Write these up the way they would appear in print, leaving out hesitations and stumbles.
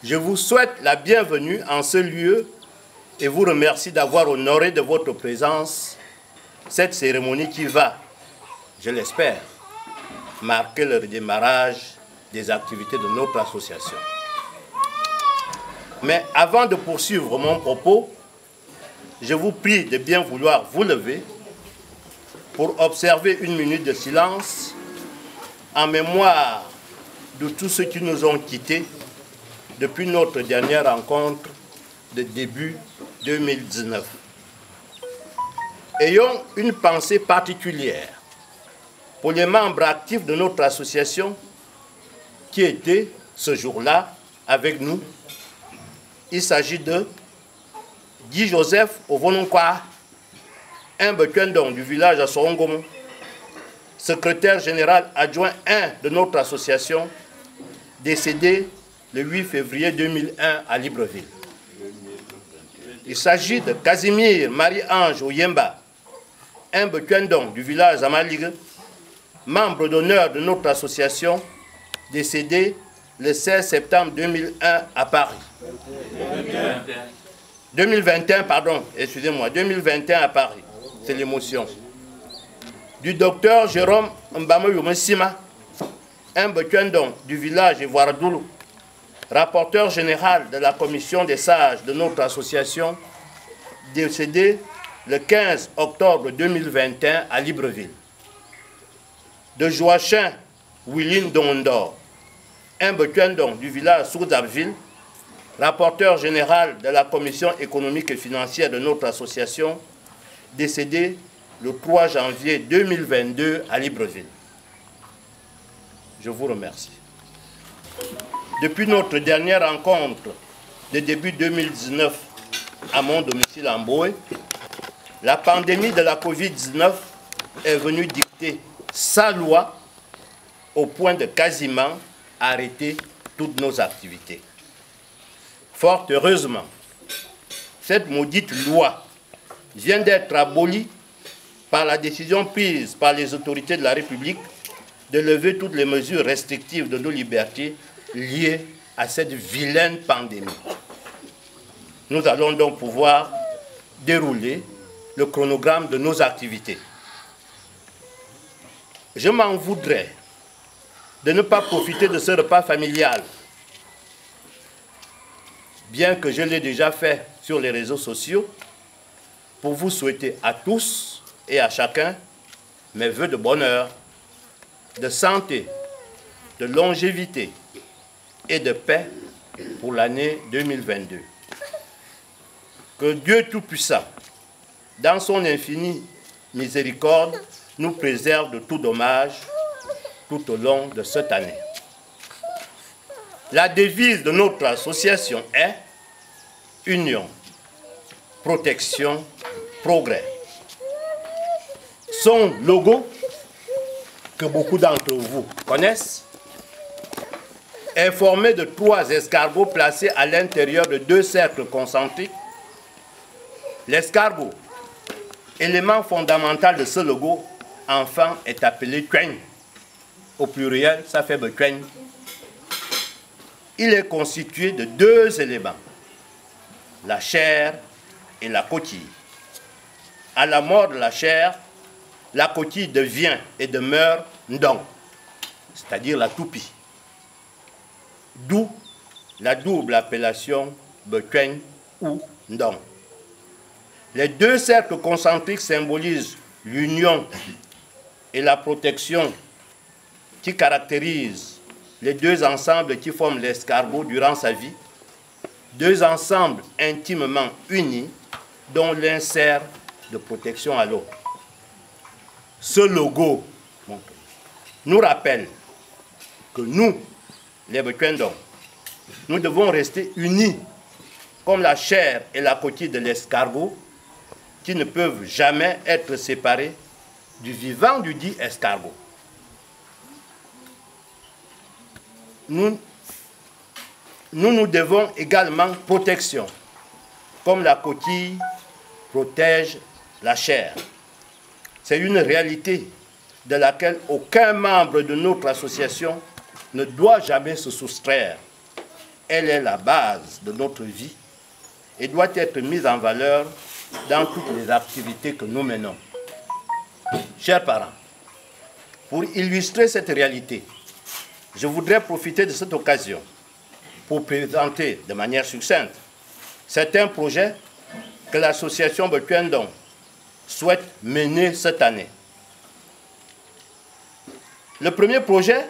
Je vous souhaite la bienvenue en ce lieu et vous remercie d'avoir honoré de votre présence cette cérémonie qui va, je l'espère, marquer le redémarrage des activités de notre association. Mais avant de poursuivre mon propos, je vous prie de bien vouloir vous lever pour observer une minute de silence en mémoire de tous ceux qui nous ont quittés depuis notre dernière rencontre de début 2019. Ayons une pensée particulière pour les membres actifs de notre association qui étaient ce jour-là avec nous. Il s'agit de Guy Joseph Ovononkwa, un Bekendon du village à Sorongomo, secrétaire général adjoint 1 de notre association, décédé le 8 février 2001 à Libreville. Il s'agit de Casimir Marie-Ange Oyemba, un Bekendon du village à Maligue, membre d'honneur de notre association, décédé le 16 septembre 2001 à Paris. 2021, pardon, excusez-moi, 2021 à Paris. C'est l'émotion. Du docteur Jérôme Mbamoyoumessima, un Bekendon du village Ivoire-Doulou, rapporteur général de la commission des sages de notre association, décédé le 15 octobre 2021 à Libreville. De Joachim Willin Dondor, un Bekendon du village Sourdaville, rapporteur général de la commission économique et financière de notre association, décédé le 3 janvier 2022 à Libreville. Je vous remercie. Depuis notre dernière rencontre de début 2019 à mon domicile en Boé, la pandémie de la Covid-19 est venue dicter sa loi au point de quasiment arrêter toutes nos activités. Fort heureusement, cette maudite loi vient d'être abolie par la décision prise par les autorités de la République de lever toutes les mesures restrictives de nos libertés liées à cette vilaine pandémie. Nous allons donc pouvoir dérouler le chronogramme de nos activités. Je m'en voudrais de ne pas profiter de ce repas familial, bien que je l'ai déjà fait sur les réseaux sociaux, pour vous souhaiter à tous et à chacun mes vœux de bonheur, de santé, de longévité et de paix pour l'année 2022. Que Dieu Tout-Puissant, dans son infinie miséricorde, nous préserve de tout dommage tout au long de cette année. La devise de notre association est Union, Protection, Progrès. Son logo, que beaucoup d'entre vous connaissent, est formé de 3 escargots placés à l'intérieur de 2 cercles concentriques. L'escargot, élément fondamental de ce logo, enfin est appelé Kwen. Au pluriel, ça fait Bekwen. Il est constitué de 2 éléments, la chair et la coquille. À la mort de la chair, la coquille devient et demeure Ndong, c'est-à-dire la toupie. D'où la double appellation Bekwen ou Ndong. Les 2 cercles concentriques symbolisent l'union et la protection qui caractérisent les 2 ensembles qui forment l'escargot durant sa vie, 2 ensembles intimement unis dont l'un sert de protection à l'autre. Ce logo nous rappelle que nous, les Bekendon, nous devons rester unis comme la chair et la coquille de l'escargot qui ne peuvent jamais être séparés du vivant du dit escargot. Nous devons également protection, comme la coquille protège la chair. C'est une réalité de laquelle aucun membre de notre association ne doit jamais se soustraire. Elle est la base de notre vie et doit être mise en valeur dans toutes les activités que nous menons. Chers parents, pour illustrer cette réalité, je voudrais profiter de cette occasion pour présenter de manière succincte certains projets que l'association Bekwendon souhaite mener cette année. Le premier projet,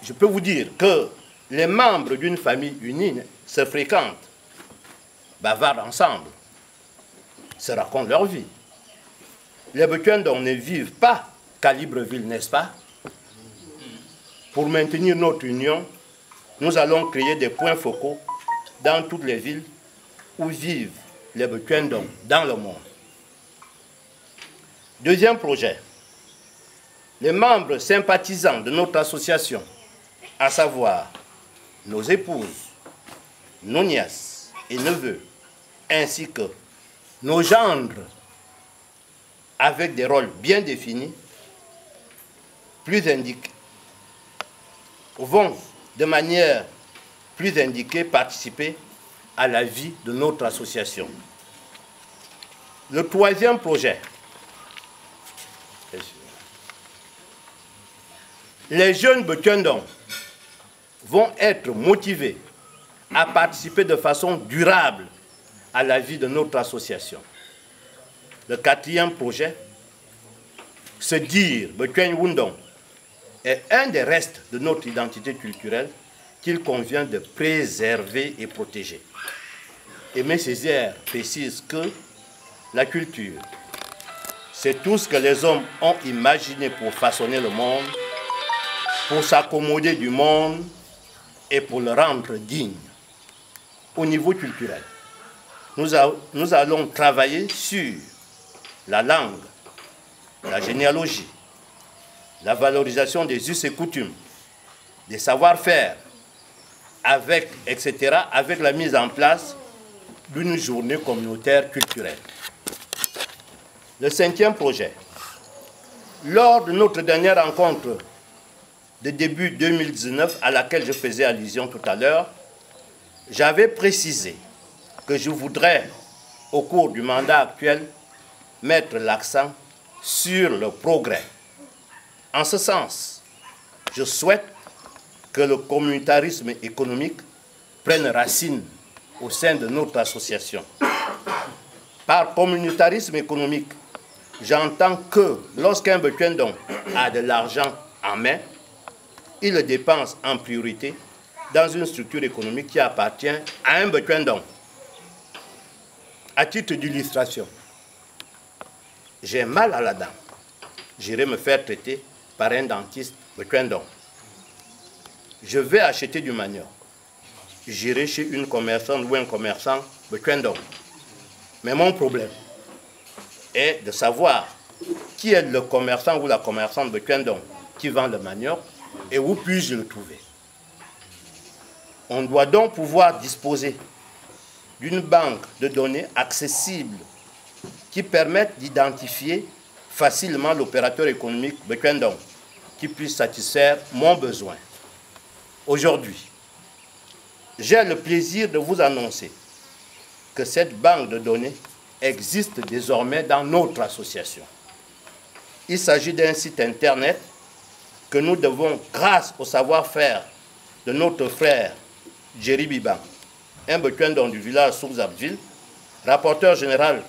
je peux vous dire que les membres d'une famille unie se fréquentent, bavardent ensemble, se racontent leur vie. Les Bekwendon ne vivent pas qu'à Libreville, n'est-ce pas? Pour maintenir notre union, nous allons créer des points focaux dans toutes les villes où vivent les Bekwendon dans le monde. Deuxième projet, les membres sympathisants de notre association, à savoir nos épouses, nos nièces et neveux, ainsi que nos gendres, avec des rôles bien définis, plus indiqués, vont de manière plus indiquée participer à la vie de notre association. Le troisième projet, les jeunes Bekwendon vont être motivés à participer de façon durable à la vie de notre association. Le quatrième projet, se dire Bekwendon est un des restes de notre identité culturelle qu'il convient de préserver et protéger. Aimé Césaire précise que la culture, c'est tout ce que les hommes ont imaginé pour façonner le monde, pour s'accommoder du monde et pour le rendre digne. Au niveau culturel, nous allons travailler sur la langue, la généalogie, la valorisation des us et coutumes, des savoir-faire, etc., avec la mise en place d'une journée communautaire culturelle. Le cinquième projet, lors de notre dernière rencontre de début 2019, à laquelle je faisais allusion tout à l'heure, j'avais précisé que je voudrais, au cours du mandat actuel, mettre l'accent sur le progrès. En ce sens, je souhaite que le communautarisme économique prenne racine au sein de notre association. Par communautarisme économique, j'entends que lorsqu'un Bekwendon a de l'argent en main, il le dépense en priorité dans une structure économique qui appartient à un Bekwendon. À titre d'illustration, j'ai mal à la dent. J'irai me faire traiter par un dentiste Bekwendon. Je vais acheter du manioc. J'irai chez une commerçante ou un commerçant Bekwendon. Mais mon problème est de savoir qui est le commerçant ou la commerçante Bekwendon qui vend le manioc et où puis-je le trouver. On doit donc pouvoir disposer d'une banque de données accessible qui permette d'identifier facilement l'opérateur économique Bekwendon qui puisse satisfaire mon besoin. Aujourd'hui, j'ai le plaisir de vous annoncer que cette banque de données existe désormais dans notre association. Il s'agit d'un site internet que nous devons, grâce au savoir-faire de notre frère Jerry Biban, un Bekwendon du village Soukzabville, rapporteur général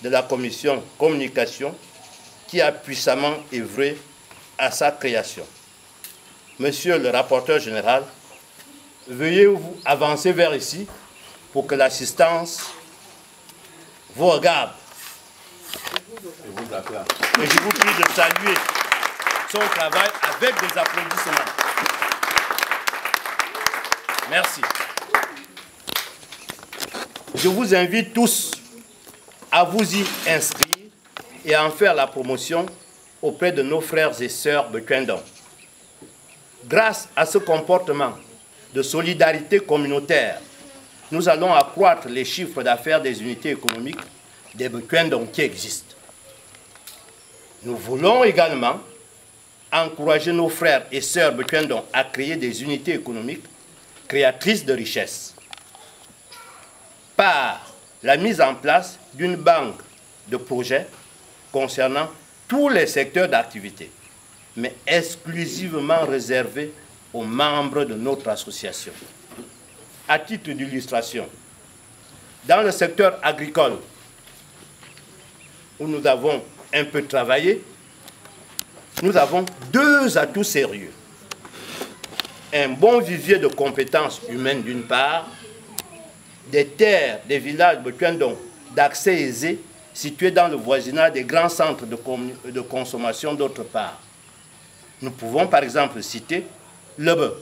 de la commission communication, qui a puissamment œuvré à sa création. Monsieur le rapporteur général, veuillez vous avancer vers ici pour que l'assistance vous regarde. Et je vous prie de saluer son travail avec des applaudissements. Merci. Je vous invite tous à vous y inscrire et à en faire la promotion auprès de nos frères et sœurs Bekwendon. Grâce à ce comportement de solidarité communautaire, nous allons accroître les chiffres d'affaires des unités économiques des Bekwendon qui existent. Nous voulons également encourager nos frères et sœurs Betuendon à créer des unités économiques créatrices de richesses par la mise en place d'une banque de projets concernant tous les secteurs d'activité, mais exclusivement réservée aux membres de notre association. À titre d'illustration, dans le secteur agricole, où nous avons un peu travaillé, nous avons deux atouts sérieux. Un bon vivier de compétences humaines d'une part, des terres, des villages Betuendon d'accès aisé situés dans le voisinage des grands centres de consommation d'autre part. Nous pouvons par exemple citer Lebe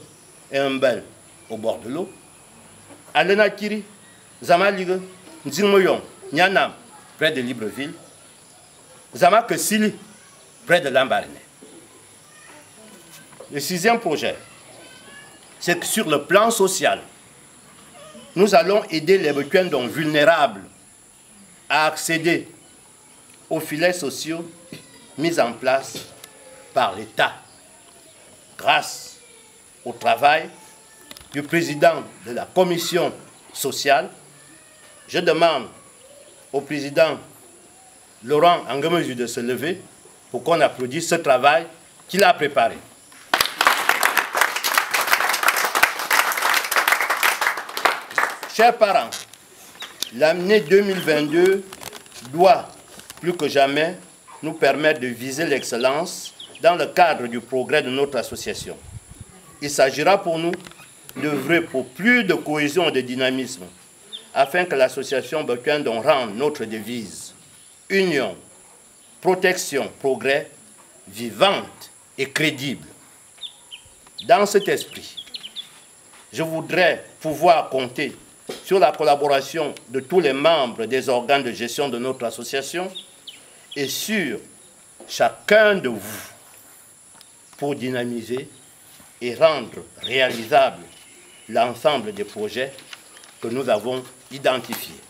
et Mbel au bord de l'eau, Alenakiri, Zamalige, Nzimoyon, Nyanam près de Libreville, Zamakesili près de Lambaréné. Le sixième projet, c'est que sur le plan social, nous allons aider les Betuendon vulnérables à accéder aux filets sociaux mis en place par l'État grâce au travail du président de la commission sociale. Je demande au président Laurent Angemezu de se lever pour qu'on applaudisse ce travail qu'il a préparé. Chers parents, l'année 2022 doit, plus que jamais, nous permettre de viser l'excellence dans le cadre du progrès de notre association. Il s'agira pour nous d'œuvrer pour plus de cohésion et de dynamisme, afin que l'association Betuendon rende notre devise « Union, protection, progrès » vivante et crédible. Dans cet esprit, je voudrais pouvoir compter sur la collaboration de tous les membres des organes de gestion de notre association et sur chacun de vous pour dynamiser et rendre réalisable l'ensemble des projets que nous avons identifiés.